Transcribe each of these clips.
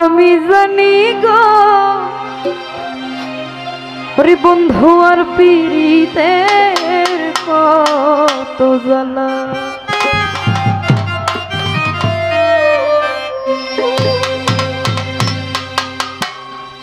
আমি জানি গো ওরে বন্ধু আর পীড়িতের কত জ্বালা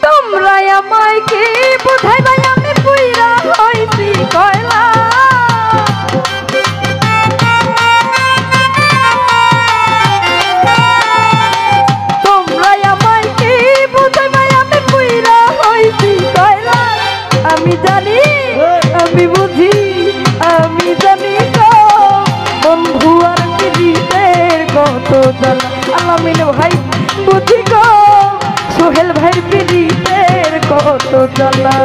তোমরা আমায় কি বুঝাইবা আমি পুইরা হইছি কয়লা তোমরা আমায় কি বুঝাইবা আমি পুইরা হইছি কয়লা আমি জানি আমি বুঝি আমি জানি গো বন্ধু আর পীড়িতের কত জ্বালা আলামিন ভাই বুঝি গো সোহেল ভাই পীড়িতের কত জ্বালা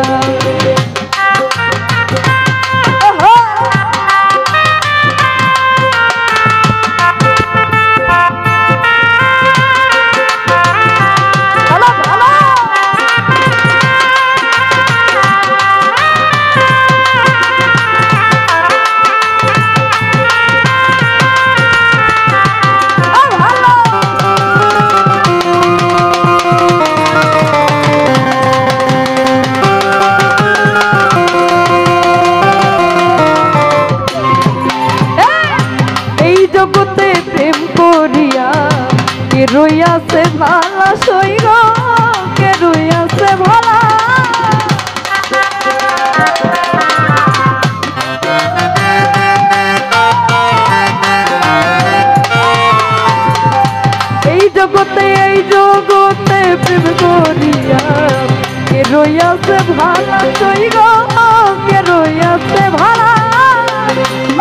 রইয়াছে ভালা সইগ কে রইয়াছে ভালা এই জগতে প্রেম করিয়া কে রইয়াছে ভালা সইগ কে রইয়াছে ভালা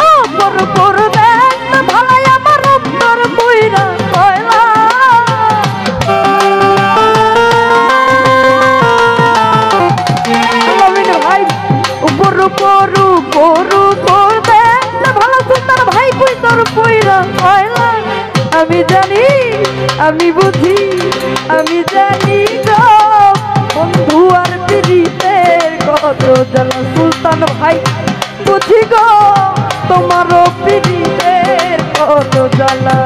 ও পর পর দেখ ভালাই আমার উত্তর কইরা কয়লা আমি জানি আমি বুঝি আমি জানি গো বন্ধু আর পীড়িতের কত জ্বালা সুলতান ভাই বুঝি গো তোমারও পীড়িতের কত জ্বালা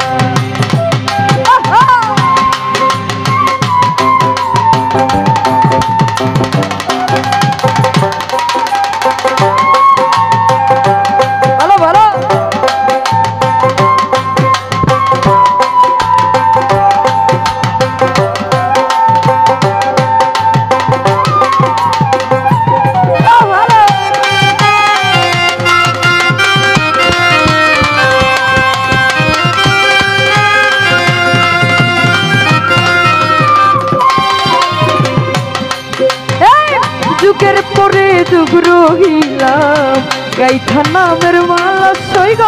যুগের পরে যুগ রহিলাম গাইথা নামের মালা সইগ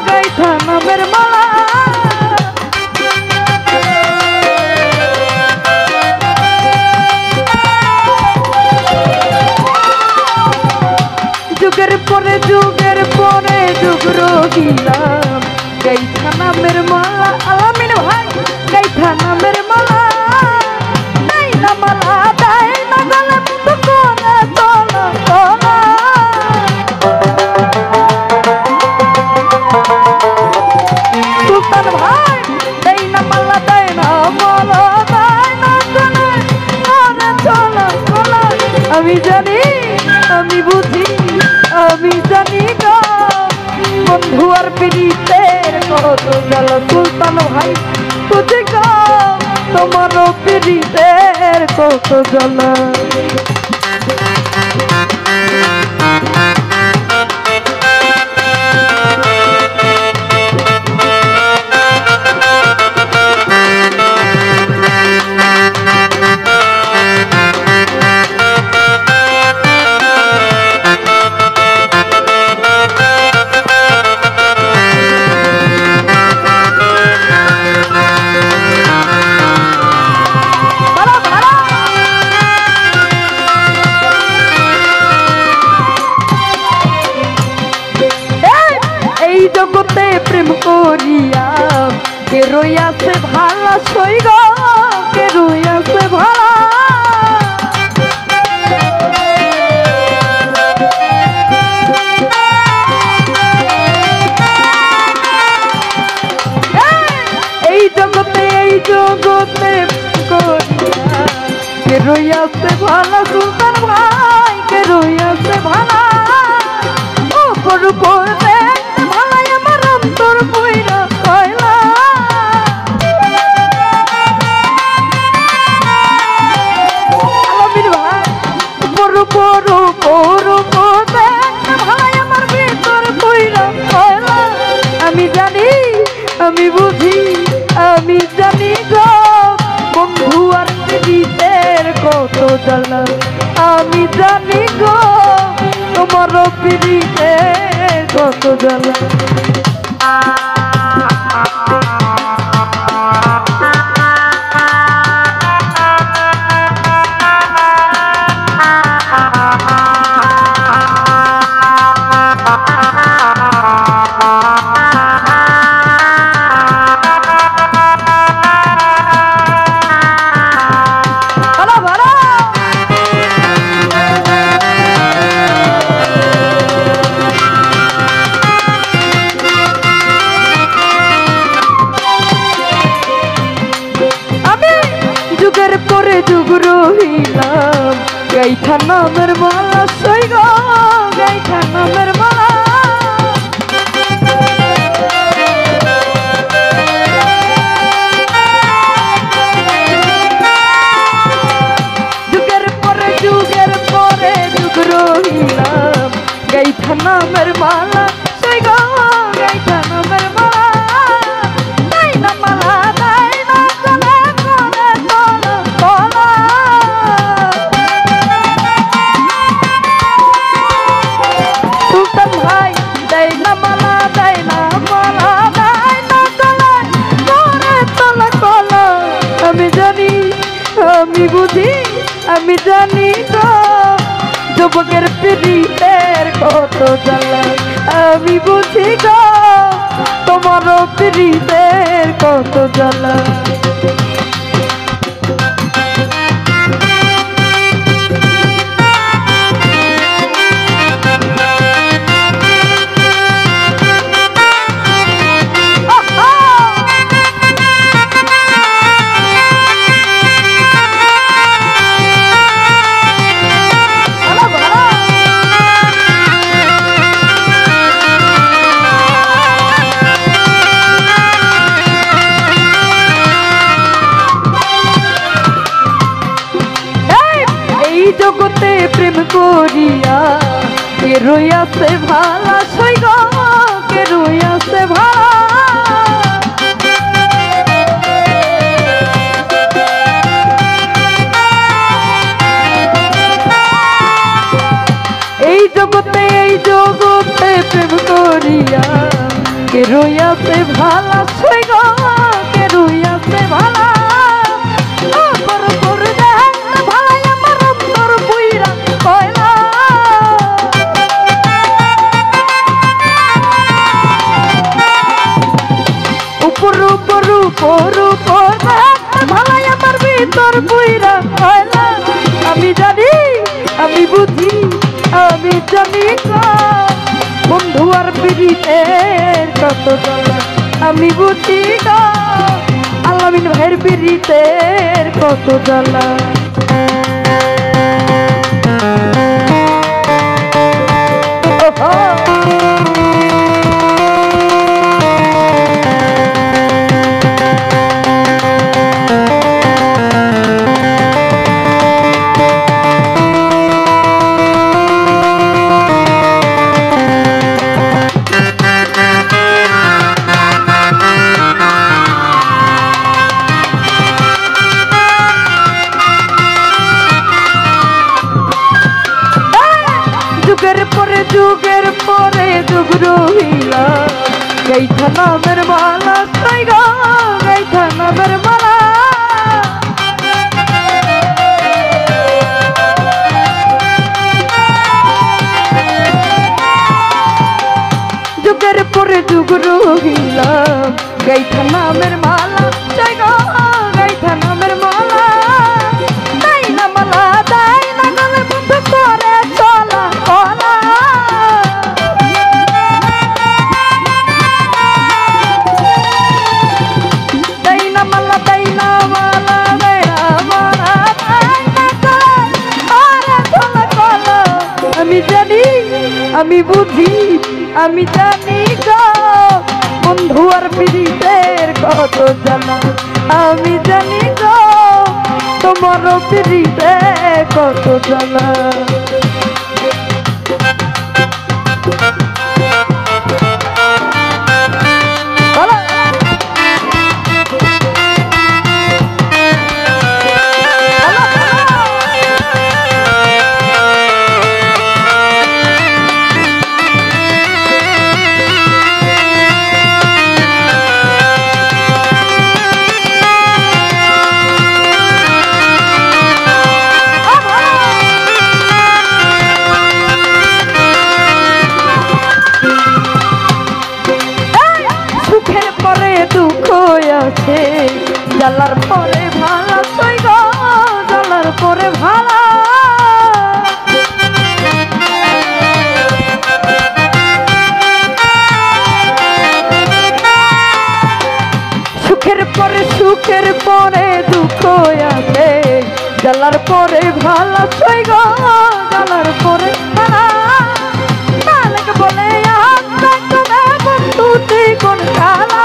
গাইথা নামের মালা যুগের পরে যুগ রহিলাম গাইথা নামের মালা আলামিন ভাই গাইথা নামের মালা নাই না মালা দেয় না গলে তো কোনা তোলা তোলা সুলতান ভাই দেয় না মালা দেয় না মালা দেয় না গলে কোনা তোলা তোলা আমি জানি আমি বুঝি আমি জানি গো বন্ধু আর পীড়িতের কত জ্বালা সুলতান ভাই বুঝি গো তোমারও পীড়িতের কত জ্বালা জগতে প্রেম করিয়া কে রইয়াছে ভালা সইগ কে রইয়াছে ভালা এই জগতে রইয়াছে ভালা সুলতান ভাই কে রইয়াছে ভালা উপর উপর দেখতে ভালাই আমার অন্তর বইরা কয়লা আলমিন ভাই উপর উপর উপর উপর দেখতে ভালাই আমার ভিতর বইরা কয়লা আমি জানি আমি বুঝি আমি জানি গো বন্ধু আর প্রীতের কত জ্বালা আমি জানি গো তোমার প্রীতের কত জ্বালা যুগের পরে যুগ রহিলাম গাইঠা নামের মালা সই গো গাইঠা নামের মালা যুগের পরে যুগ রহিলাম গাইঠা নামের মালা সই গো গাইঠা নামের মালা তাই না মালা তাই না আমি বুঝি আমি জানি গো যুবকের প্রীতের কত জ্বালা আমি বুঝি গো তোমার প্রীতের কত জ্বালা জগতে প্রেম করিয়া কে রইয়াছে ভালা সই গো কে রইয়াছে ভালা এই জগতে প্রেম করিয়া কে রইয়াছে ভালা সই গো কে রইয়াছে ভালা ভালাই আমার ভিতর বইরা কয়লা আমি জানি আমি বুঝি আমি জানি বন্ধু আর প্রীতের কত জ্বালা আমি বুঝি আলামিন ভাইয়ের প্রীতের কত জ্বালা যুগের পরে যুগ রহিলা গাইঠা নামের মালা সই গো গাইঠা নামের মালা যুগের পরে যুগ রহিলা গাইঠা নামের মালা সই গো গাইঠা নামের মালা তাই না মালা তাই না গলে বন্ধ করে চলা কলা তাই না মালা তাই না মালা আমি বুঝি আমি জানি গো বন্ধু আর পীড়িতের কত জানা আমি জানি গো তোমার পীড়িতে কত জানা জ্বালার পরে ভালা সই গো জ্বালার পরে ভালা সুখের পরে দুঃখ আছে জ্বালার পরে ভালা সই গো জ্বালার পরে ভালা মালিক বলে বন্ধু কোন কালা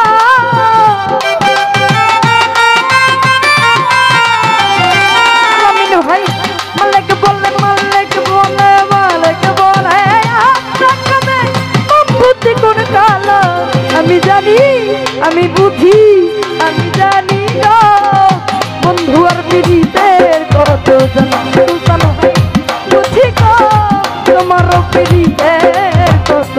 আমি জানি আমি বুঝি আমি জানি গো বন্ধু আর পীড়িতের কত জানা বুঝি গো তোমার পীড়িতের কত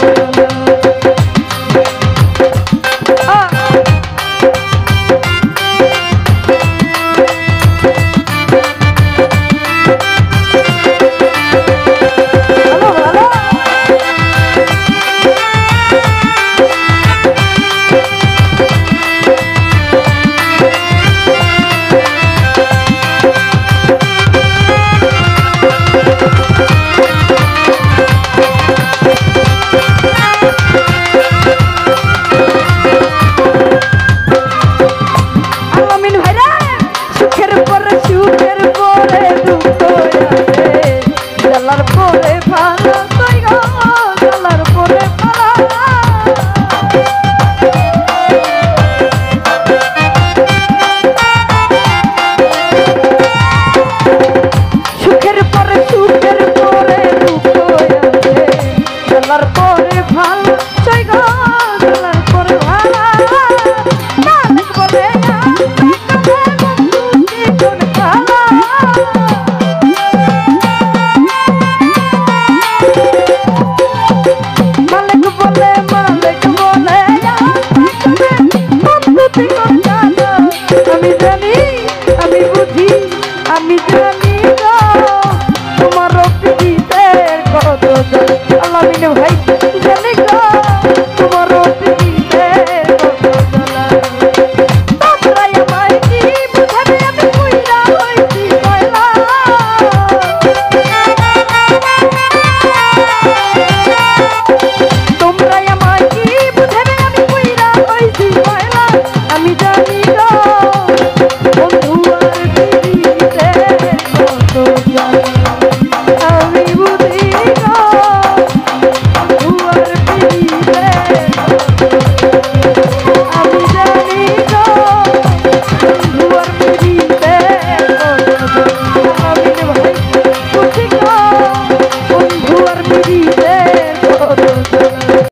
আমি জানি আমি বুঝি আমি জানি গো তোমার পীড়িতের কত আল্লাহ মিনু ভাই জানি গো তোমার পীড়িতের কত তোমরা আমায় কি বুঝাবে আমি কইরা হইছি কয়লা তোমরা আমায় কি বুঝাবে আমি কইরা হইছি কয়লা আমি জানি গো বন্ধু আর পীড়িতের কত আমি বুঝি গো বন্ধু আর পীড়িতের আমি জানি গো বন্ধু আর পীড়িতের আমি ভাই বুঝি গো বন্ধু আর পীড়িতের